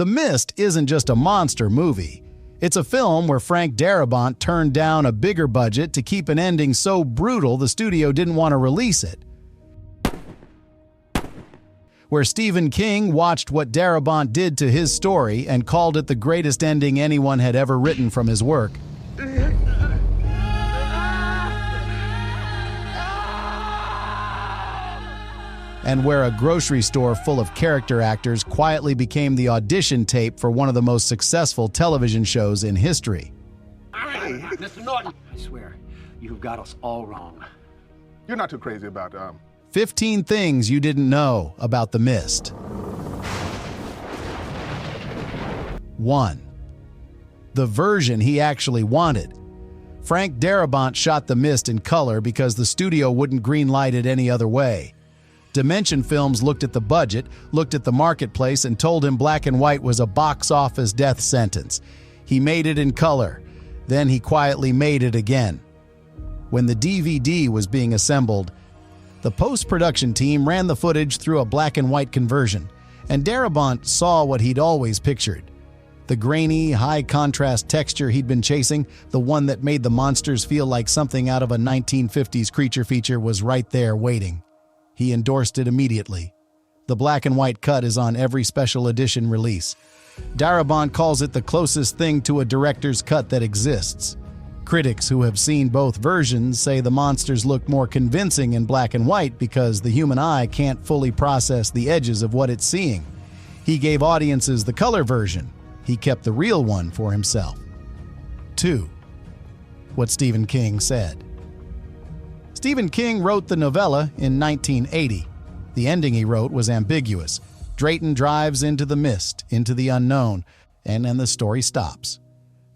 The Mist isn't just a monster movie. It's a film where Frank Darabont turned down a bigger budget to keep an ending so brutal the studio didn't want to release it. Where Stephen King watched what Darabont did to his story and called it the greatest ending anyone had ever written from his work. And where a grocery store full of character actors quietly became the audition tape for one of the most successful television shows in history. Hey, Mr. Norton, I swear, you've got us all wrong. You're not too crazy about 15 things you didn't know about The Mist. 1. The version he actually wanted. Frank Darabont shot The Mist in color because the studio wouldn't greenlight it any other way. Dimension Films looked at the budget, looked at the marketplace, and told him black and white was a box office death sentence. He made it in color. Then he quietly made it again. When the DVD was being assembled, the post-production team ran the footage through a black and white conversion, and Darabont saw what he'd always pictured. The grainy, high-contrast texture he'd been chasing, the one that made the monsters feel like something out of a 1950s creature feature, was right there waiting. He endorsed it immediately. The black and white cut is on every special edition release. Darabont calls it the closest thing to a director's cut that exists. Critics who have seen both versions say the monsters look more convincing in black and white because the human eye can't fully process the edges of what it's seeing. He gave audiences the color version. He kept the real one for himself. 2. What Stephen King said. Stephen King wrote the novella in 1980. The ending he wrote was ambiguous. Drayton drives into the mist, into the unknown, and then the story stops.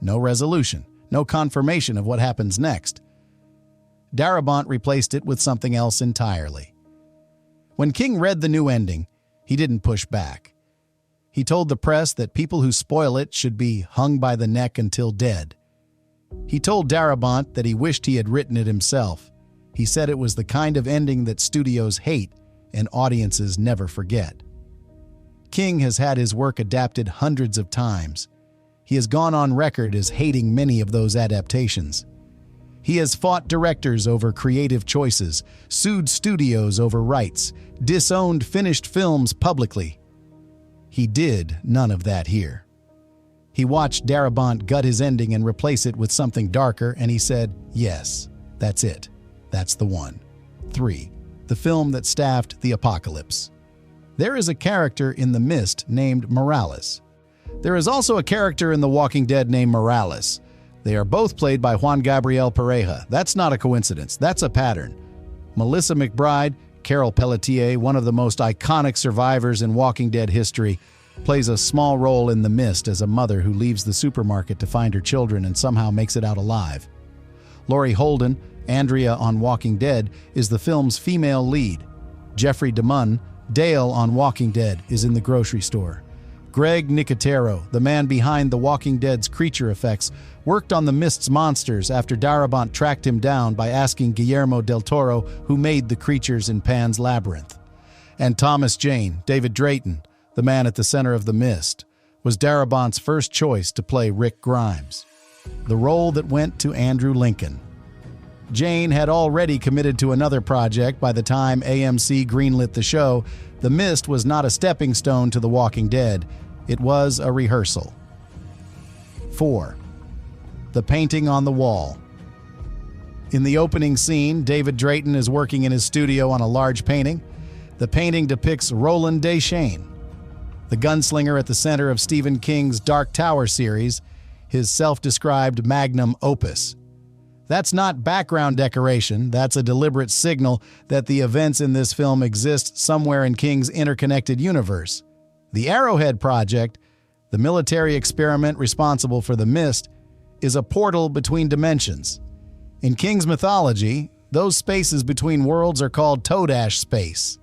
No resolution, no confirmation of what happens next. Darabont replaced it with something else entirely. When King read the new ending, he didn't push back. He told the press that people who spoil it should be hung by the neck until dead. He told Darabont that he wished he had written it himself. He said it was the kind of ending that studios hate and audiences never forget. King has had his work adapted hundreds of times. He has gone on record as hating many of those adaptations. He has fought directors over creative choices, sued studios over rights, disowned finished films publicly. He did none of that here. He watched Darabont gut his ending and replace it with something darker, and he said, yes, that's it. That's the one. 3. The film that staffed the apocalypse. There is a character in The Mist named Morales. There is also a character in The Walking Dead named Morales. They are both played by Juan Gabriel Pareja. That's not a coincidence. That's a pattern. Melissa McBride, Carol Pelletier, one of the most iconic survivors in Walking Dead history, plays a small role in The Mist as a mother who leaves the supermarket to find her children and somehow makes it out alive. Laurie Holden, Andrea on Walking Dead, is the film's female lead. Jeffrey DeMunn, Dale on Walking Dead, is in the grocery store. Greg Nicotero, the man behind The Walking Dead's creature effects, worked on The Mist's monsters after Darabont tracked him down by asking Guillermo del Toro who made the creatures in Pan's Labyrinth. And Thomas Jane, David Drayton, the man at the center of The Mist, was Darabont's first choice to play Rick Grimes, the role that went to Andrew Lincoln. Jane had already committed to another project by the time AMC greenlit the show. The Mist was not a stepping stone to The Walking Dead. It was a rehearsal. 4. The painting on the wall. In the opening scene, David Drayton is working in his studio on a large painting. The painting depicts Roland Deschain, the gunslinger at the center of Stephen King's Dark Tower series, his self-described magnum opus. That's not background decoration, that's a deliberate signal that the events in this film exist somewhere in King's interconnected universe. The Arrowhead Project, the military experiment responsible for The Mist, is a portal between dimensions. In King's mythology, those spaces between worlds are called Todash space.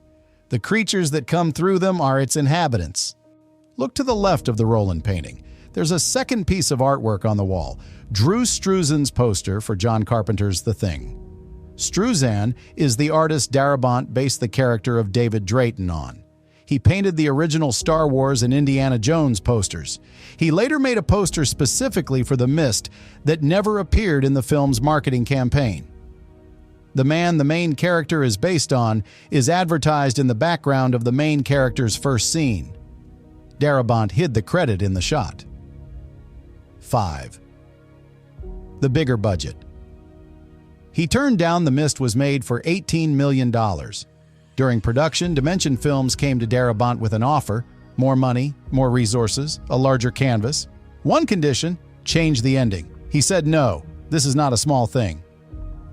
The creatures that come through them are its inhabitants. Look to the left of the Roland painting. There's a second piece of artwork on the wall, Drew Struzan's poster for John Carpenter's The Thing. Struzan is the artist Darabont based the character of David Drayton on. He painted the original Star Wars and Indiana Jones posters. He later made a poster specifically for The Mist that never appeared in the film's marketing campaign. The man the main character is based on is advertised in the background of the main character's first scene. Darabont hid the credit in the shot. 5. The bigger budget. He turned down The Mist was made for $18 million. During production, Dimension Films came to Darabont with an offer: more money, more resources, a larger canvas. One condition: change the ending. He said no, this is not a small thing.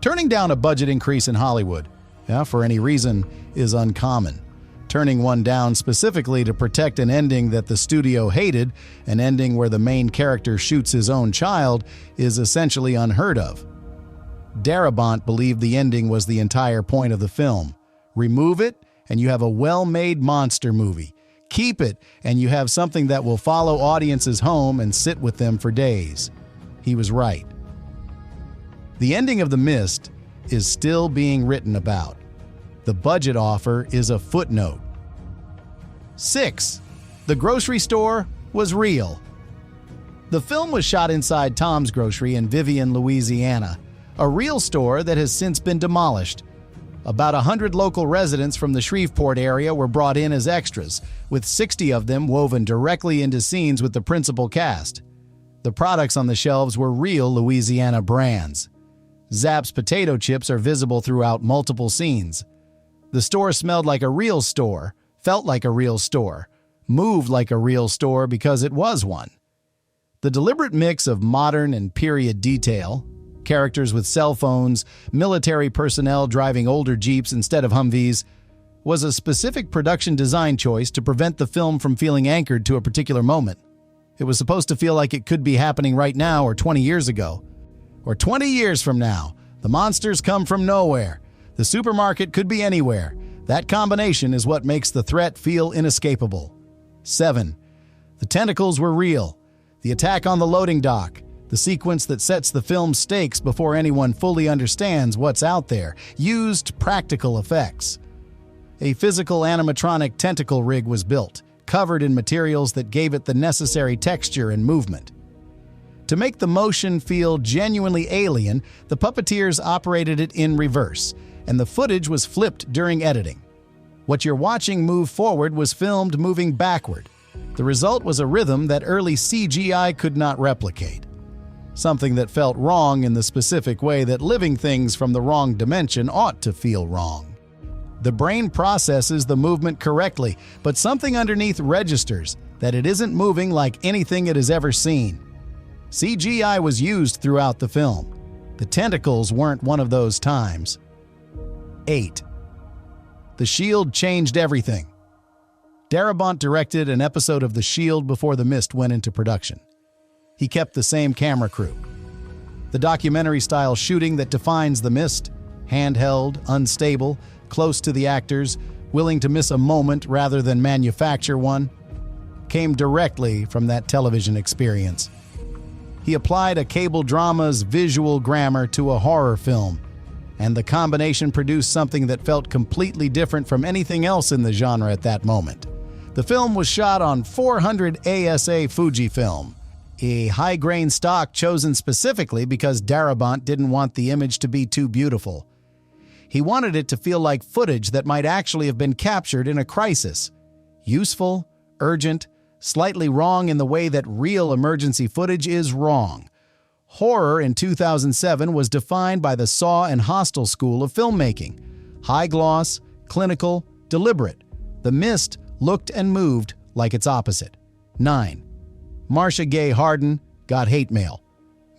Turning down a budget increase in Hollywood, for any reason, is uncommon. Turning one down specifically to protect an ending that the studio hated, an ending where the main character shoots his own child, is essentially unheard of. Darabont believed the ending was the entire point of the film. Remove it, and you have a well-made monster movie. Keep it, and you have something that will follow audiences home and sit with them for days. He was right. The ending of The Mist is still being written about. The budget offer is a footnote. 6. The grocery store was real. The film was shot inside Tom's Grocery in Vivian, Louisiana, a real store that has since been demolished. About 100 local residents from the Shreveport area were brought in as extras, with 60 of them woven directly into scenes with the principal cast. The products on the shelves were real Louisiana brands. Zapp's potato chips are visible throughout multiple scenes. The store smelled like a real store, felt like a real store, moved like a real store because it was one. The deliberate mix of modern and period detail, characters with cell phones, military personnel driving older Jeeps instead of Humvees, was a specific production design choice to prevent the film from feeling anchored to a particular moment. It was supposed to feel like it could be happening right now or 20 years ago. Or 20 years from now. The monsters come from nowhere. The supermarket could be anywhere. That combination is what makes the threat feel inescapable. 7. The tentacles were real. The attack on the loading dock, the sequence that sets the film's stakes before anyone fully understands what's out there, used practical effects. A physical animatronic tentacle rig was built, covered in materials that gave it the necessary texture and movement. To make the motion feel genuinely alien, the puppeteers operated it in reverse, and the footage was flipped during editing. What you're watching move forward was filmed moving backward. The result was a rhythm that early CGI could not replicate. Something that felt wrong in the specific way that living things from the wrong dimension ought to feel wrong. The brain processes the movement correctly, but something underneath registers that it isn't moving like anything it has ever seen. CGI was used throughout the film. The tentacles weren't one of those times. 8. The Shield changed everything. Darabont directed an episode of The Shield before The Mist went into production. He kept the same camera crew. The documentary-style shooting that defines The Mist, handheld, unstable, close to the actors, willing to miss a moment rather than manufacture one, came directly from that television experience. He applied a cable drama's visual grammar to a horror film, and the combination produced something that felt completely different from anything else in the genre at that moment. The film was shot on 400 ASA Fujifilm, a high-grain stock chosen specifically because Darabont didn't want the image to be too beautiful. He wanted it to feel like footage that might actually have been captured in a crisis. Useful, urgent, slightly wrong in the way that real emergency footage is wrong. Horror in 2007 was defined by the Saw and Hostel school of filmmaking. High gloss, clinical, deliberate. The Mist looked and moved like its opposite. 9. Marcia Gay Harden got hate mail.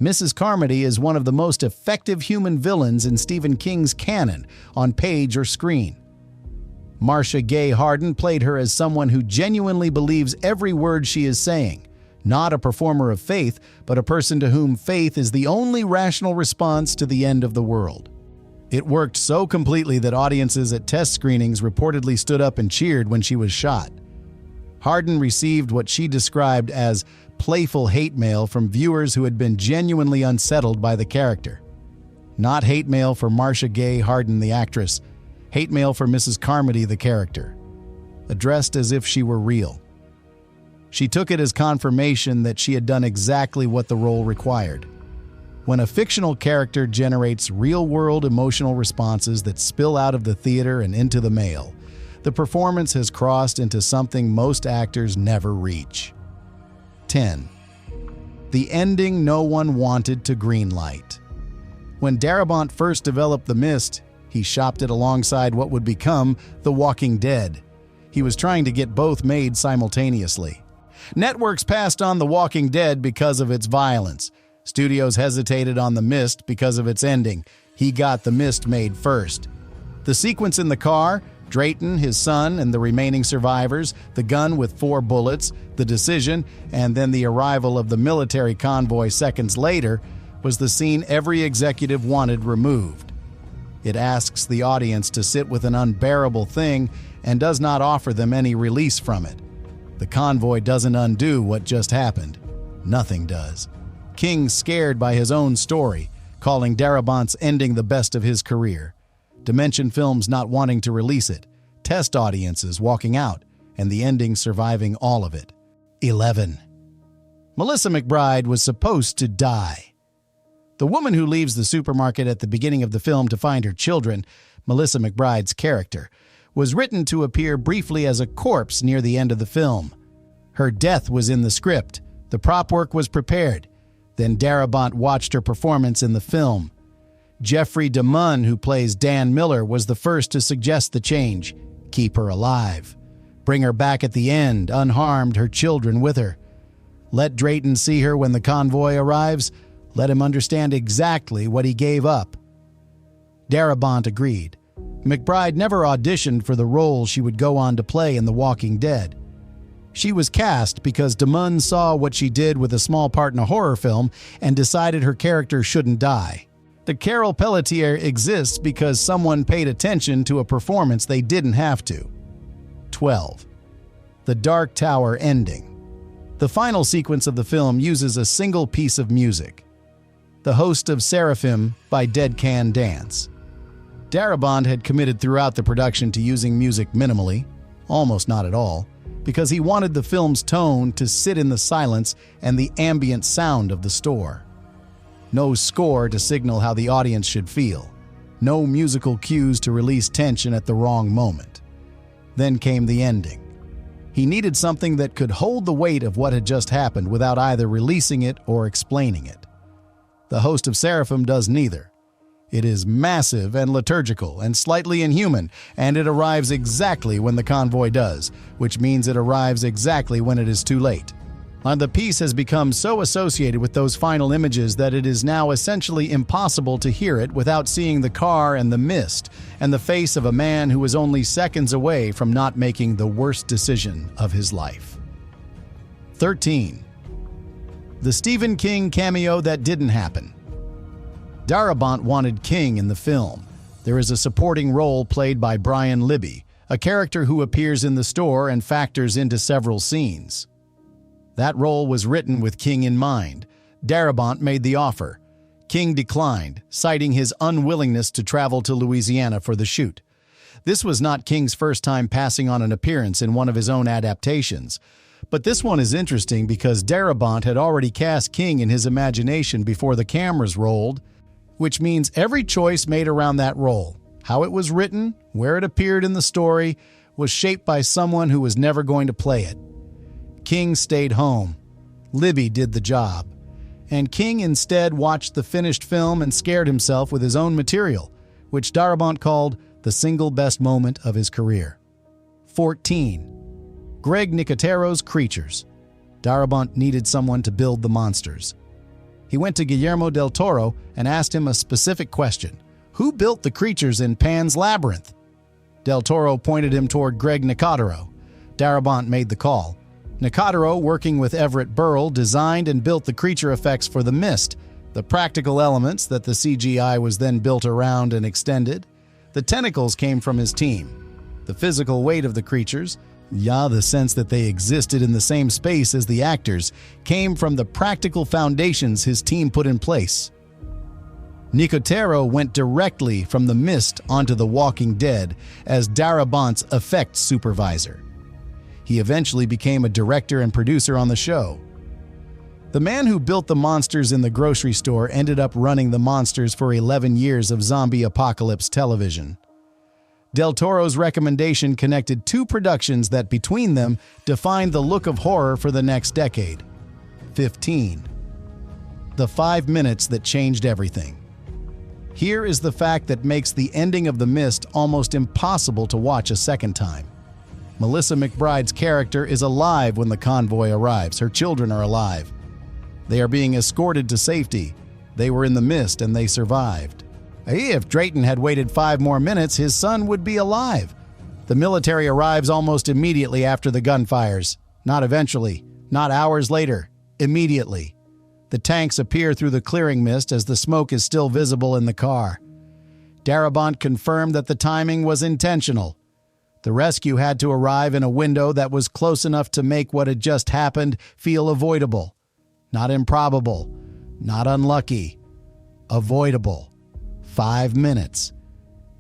Mrs. Carmody is one of the most effective human villains in Stephen King's canon, on page or screen. Marcia Gay Harden played her as someone who genuinely believes every word she is saying, not a performer of faith, but a person to whom faith is the only rational response to the end of the world. It worked so completely that audiences at test screenings reportedly stood up and cheered when she was shot. Harden received what she described as playful hate mail from viewers who had been genuinely unsettled by the character. Not hate mail for Marcia Gay Harden, the actress. Hate mail for Mrs. Carmody, the character. addressed as if she were real. She took it as confirmation that she had done exactly what the role required. When a fictional character generates real-world emotional responses that spill out of the theater and into the mail, the performance has crossed into something most actors never reach. 10. The ending no one wanted to greenlight. When Darabont first developed The Mist, he shopped it alongside what would become The Walking Dead. He was trying to get both made simultaneously. Networks passed on The Walking Dead because of its violence. Studios hesitated on The Mist because of its ending. He got The Mist made first. The sequence in the car, Drayton, his son, and the remaining survivors, the gun with 4 bullets, the decision, and then the arrival of the military convoy seconds later, was the scene every executive wanted removed. It asks the audience to sit with an unbearable thing and does not offer them any release from it. The convoy doesn't undo what just happened. Nothing does. King's scared by his own story, calling Darabont's ending the best of his career. Dimension Films not wanting to release it, test audiences walking out, and the ending surviving all of it. 11. Melissa McBride was supposed to die. The woman who leaves the supermarket at the beginning of the film to find her children, Melissa McBride's character, was written to appear briefly as a corpse near the end of the film. Her death was in the script. The prop work was prepared. Then Darabont watched her performance in the film. Jeffrey DeMunn, who plays Dan Miller, was the first to suggest the change. Keep her alive. Bring her back at the end, unharmed, her children with her. Let Drayton see her when the convoy arrives. Let him understand exactly what he gave up. Darabont agreed. McBride never auditioned for the role she would go on to play in The Walking Dead. She was cast because DeMunn saw what she did with a small part in a horror film and decided her character shouldn't die. The Carol Pelletier exists because someone paid attention to a performance they didn't have to. 12. The Dark Tower ending. The final sequence of the film uses a single piece of music. The Host of Seraphim by Dead Can Dance. Darabont had committed throughout the production to using music minimally, almost not at all, because he wanted the film's tone to sit in the silence and the ambient sound of the store. No score to signal how the audience should feel. No musical cues to release tension at the wrong moment. Then came the ending. He needed something that could hold the weight of what had just happened without either releasing it or explaining it. The Host of Seraphim does neither. It is massive and liturgical and slightly inhuman, and it arrives exactly when the convoy does, which means it arrives exactly when it is too late. And the piece has become so associated with those final images that it is now essentially impossible to hear it without seeing the car and the mist, and the face of a man who was only seconds away from not making the worst decision of his life. 13. The Stephen King cameo that didn't happen. Darabont wanted King in the film. There is a supporting role played by Brian Libby, a character who appears in the store and factors into several scenes. That role was written with King in mind. Darabont made the offer. King declined, citing his unwillingness to travel to Louisiana for the shoot. This was not King's first time passing on an appearance in one of his own adaptations. But this one is interesting because Darabont had already cast King in his imagination before the cameras rolled, which means every choice made around that role, how it was written, where it appeared in the story, was shaped by someone who was never going to play it. King stayed home. Libby did the job. And King instead watched the finished film and scared himself with his own material, which Darabont called the single best moment of his career. 14. Greg Nicotero's Creatures. Darabont needed someone to build the monsters. He went to Guillermo del Toro and asked him a specific question. Who built the creatures in Pan's Labyrinth? Del Toro pointed him toward Greg Nicotero. Darabont made the call. Nicotero, working with Everett Burrell, designed and built the creature effects for The Mist, the practical elements that the CGI was then built around and extended. The tentacles came from his team. The physical weight of the creatures, the sense that they existed in the same space as the actors, came from the practical foundations his team put in place. Nicotero went directly from The Mist onto The Walking Dead as Darabont's effects supervisor. He eventually became a director and producer on the show. The man who built the monsters in the grocery store ended up running the monsters for 11 years of zombie apocalypse television. Del Toro's recommendation connected two productions that between them defined the look of horror for the next decade. 15. The 5 minutes that changed everything. Here is the fact that makes the ending of The Mist almost impossible to watch a second time. Melissa McBride's character is alive when the convoy arrives. Her children are alive. They are being escorted to safety. They were in the mist and they survived. If Drayton had waited 5 more minutes, his son would be alive. The military arrives almost immediately after the gunfires. Not eventually, not hours later, immediately. The tanks appear through the clearing mist as the smoke is still visible in the car. Darabont confirmed that the timing was intentional. The rescue had to arrive in a window that was close enough to make what had just happened feel avoidable. Not improbable, not unlucky, avoidable. 5 minutes.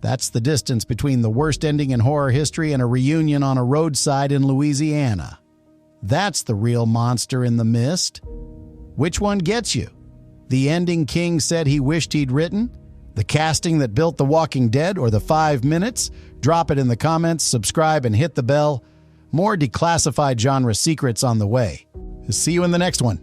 That's the distance between the worst ending in horror history and a reunion on a roadside in Louisiana. That's the real monster in The Mist. Which one gets you? The ending King said he wished he'd written? The casting that built The Walking Dead, or the 5 minutes? Drop it in the comments, subscribe, and hit the bell. More declassified genre secrets on the way. See you in the next one.